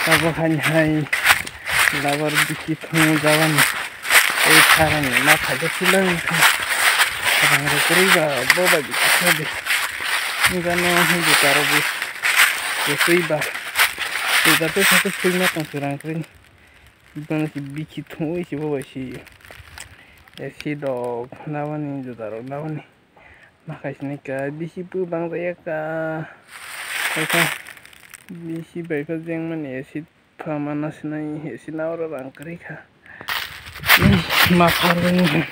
Tabo hanyai labar biki thung jawan ei tharan ma phade silang rang ro kuriba boba bi khade ngano hindi taro bi kuiba ida pe satu punya tong surang krin ban si biki thung si boba si si dog nawani judaro nawani makasih ka bisi pu bang ya ka bisi baik jeng mani esi pamana sinai esi naura bang kerika makarun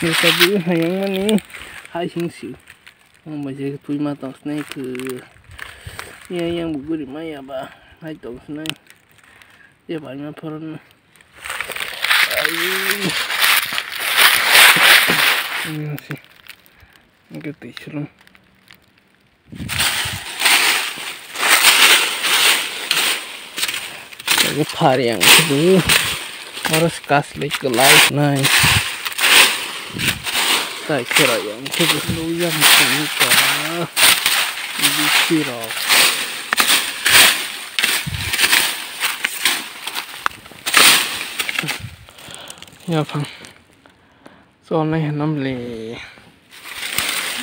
ya tadi yang mani hai singsi baca tui mata sinai ke ya yang buguri maya ba hai tau sinai ya banyak peran ini sih gitu isrum lagi hari yang itu harus kasih ke live night saya kira yang itu dulu yang kita dikira ya bang soalnya namli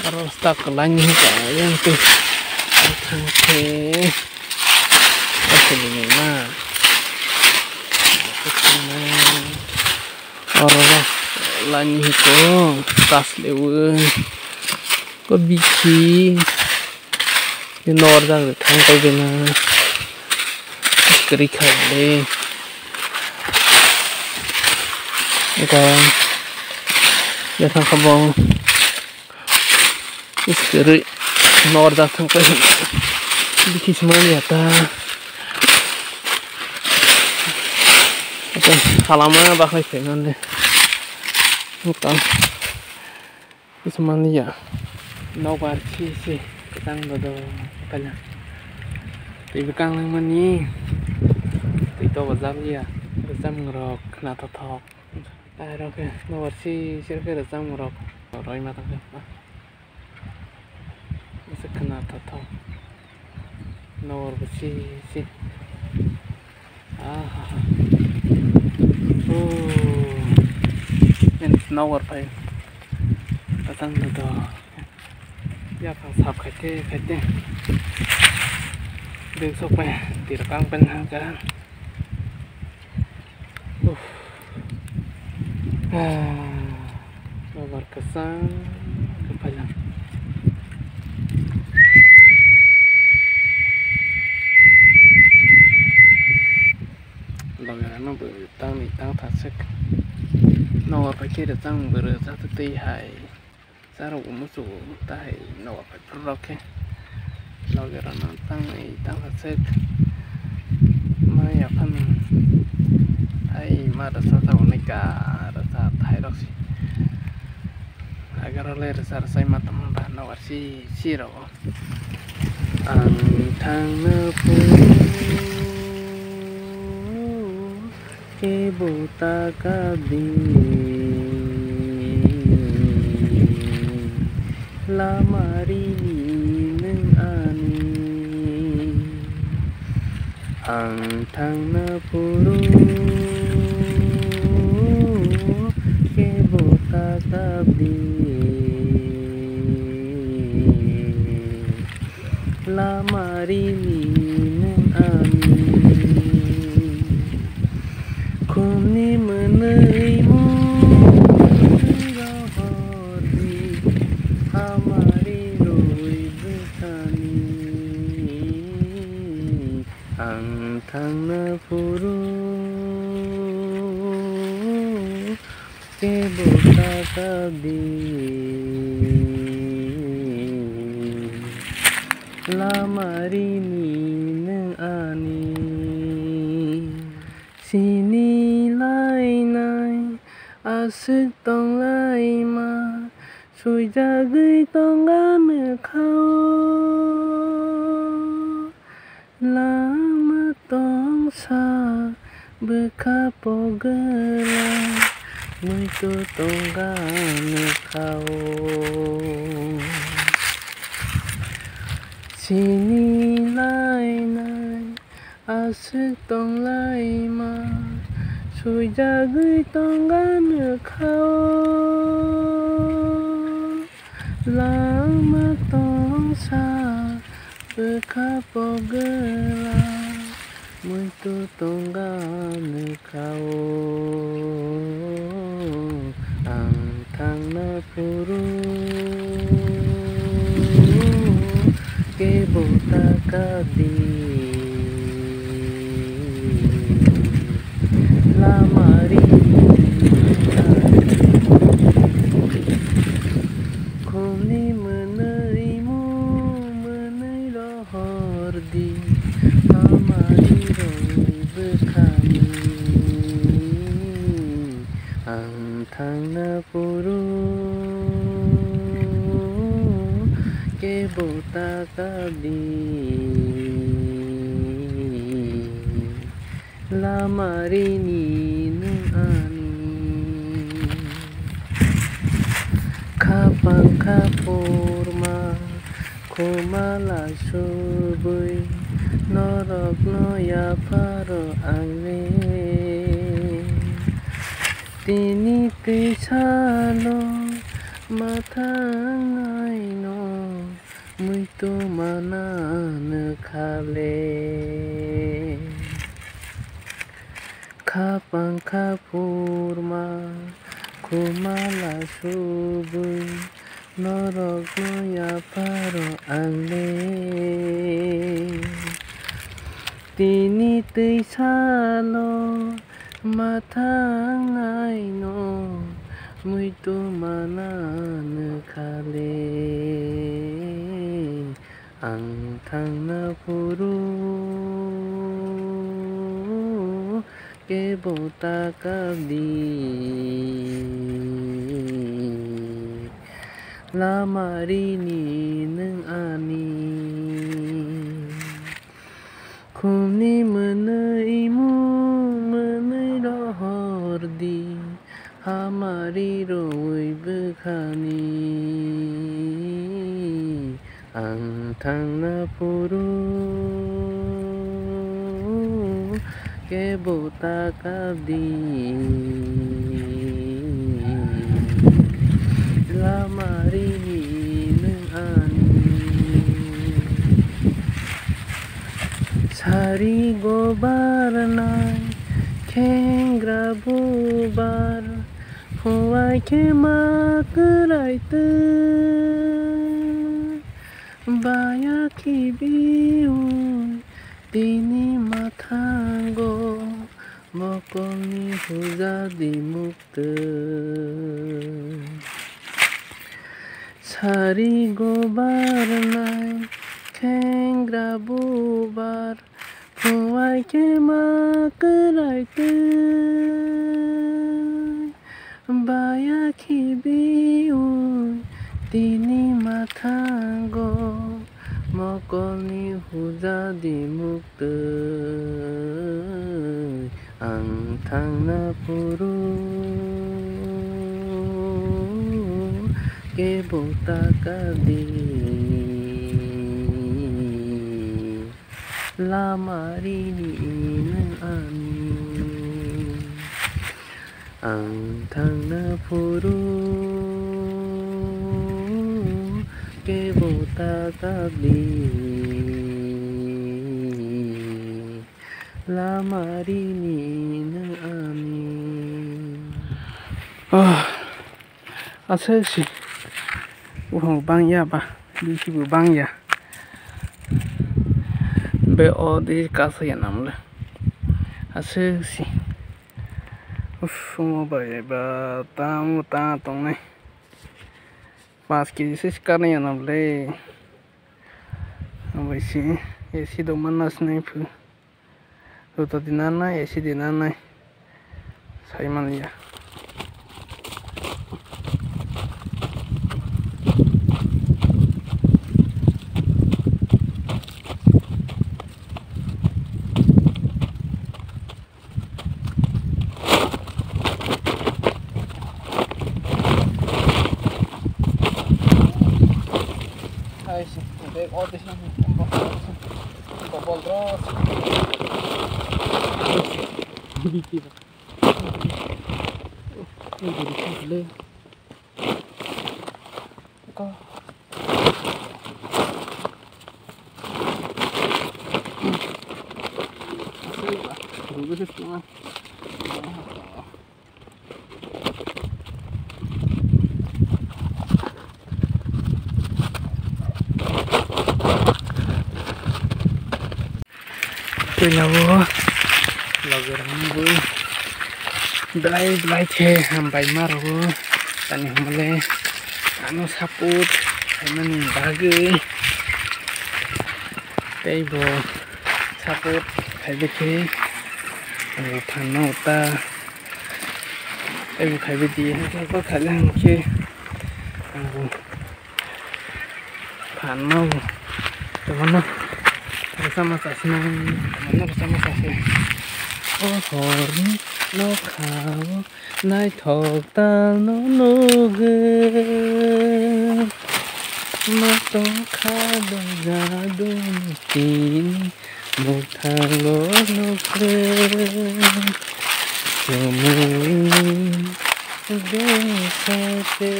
harus tak kelanya yang tuh oke kasih mana orang lanya itu tas lewe kok bikin di norda tangkal bina kerika deh kan ya tangkabong istri norda tangkal bikin semuanya ta halaman bakal pengen deh bukan semuanya nobar sih ketang dodo kalian tapi kang lang mani itu bazar ya bazam ngerok kena totok oke nobar sih kira bazam ngerok roy mata kan bisa kena totok nobar sih ini nobar paling datang dodo ya pas hap kate được sốc này thì là căng bên hàng cả nó vật cả sáng cái phải làm là nó bị tăng thật sức nó phải kia được tăng vừa ra thực tế hay ra rồi một số tại nó phải proke nó kira nantang hasek maya pan ai ma rasa unika rasa thairok si agar oleh rasa mata mbah no warsi siro ang thang na pu ke bota ka di lamari ang thang na puro ke bota kabdi lamari minang ami kuni menei mo rahori hamari roi betani ang thang na puro ke bota kabdi lamari minang ani sini lai nai asik tong lai ma sui jagai tong gan khao lama tong sa bekapogela muito tong gan khao सिनिलायनाय आसो दंलायमा सुइजागै तंगानो खाओ लामा तंसा बेखापगला मुइतु तंगानो खाओ आं थांना फुरु केबोता कादि लामारि खुनि मोनैमु मोनै रहरदि लामारि रइबो खानि आं थांना फुरु केबोता कादि लामारिनि नों आनि खापां खाफरमा खोमाला सुबै नरक नयाफार आंने तिनि तैसालो माथाङाइनो मुइतु मानानो खाले खापां खाफरमा खोमाला सुबै नरक नयाफार आंने तिनि तैसालो माथाङाइनो मुइतु मानानो खाले आं थांना फुरु केबोता कादि लामारिनि नों आनि खुनि मोनैमु मोनै रहरदि हामारि रइबो खानि आं थांना फुरु केबोता कादि लामारिनि नों आनि सारि गबारनाय खेंग्रा बुबार फवाय खेमा करायतो बायाखि बिउन तिनि माथांगो मकलनि हुजादि मुक्तो सारि गबारनाय खेंग्रा बुबार फवाय खेमा करायतो बायाखि बिउन तिनि माथांगो मकलनि हुजादि मुक्तो आं थांना फुरु केबोता कादि लामारिनि नों आनि आं थांना फुरु केबोता कादि लामारिनि नों आनि asesi uang bang ya ba di sibu bang ya be o di kasa ya namle asesi semua baik ba tamu tong nih pas kiri sih karena ya namle apa sih esi do manas nih pu tuh di nana esi di nana saya mana ya bawah di sini, bobol terus. Dikit. Ini jadi gede. Kok bagus semua. Lawo lagu belai थे हम by मारो तनी हमले आनो सापुट हमनी बागे तेबो सापुट खाइबे थे फाना होता तेबो खाइबे दिए तो खाले हमके फाना तो मनो bersama kasih mana bersama kasih oh horny no kau nai thok ta no no ge ma to kha do ga do tin mo tha lo no kre yo mu de sa te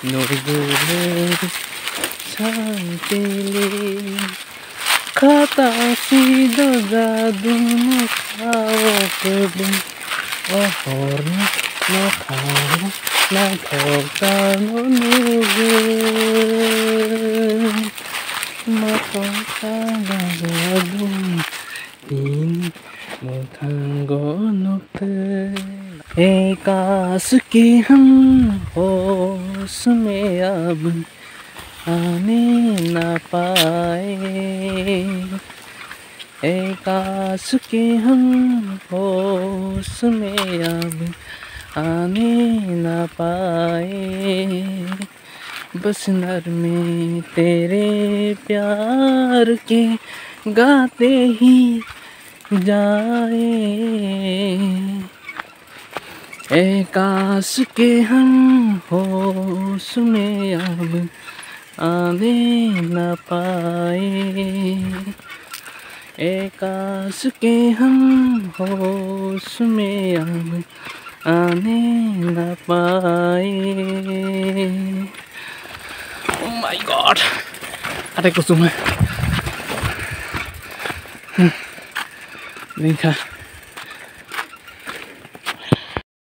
no ge Santili kata sido gadung kau kebun horny no kau na kota no nuge ma kota gadung in mo tango no te ekasuki हम होश में अब आने न पाए एकाश के हम होश में अब आने न पाए बस नरमे तेरे प्यार के गाते ही जाए एकाश के हम होश में अब आने न पाए एकाश के हम होश में अब आने न पाए Oh my god ada kusuma देखा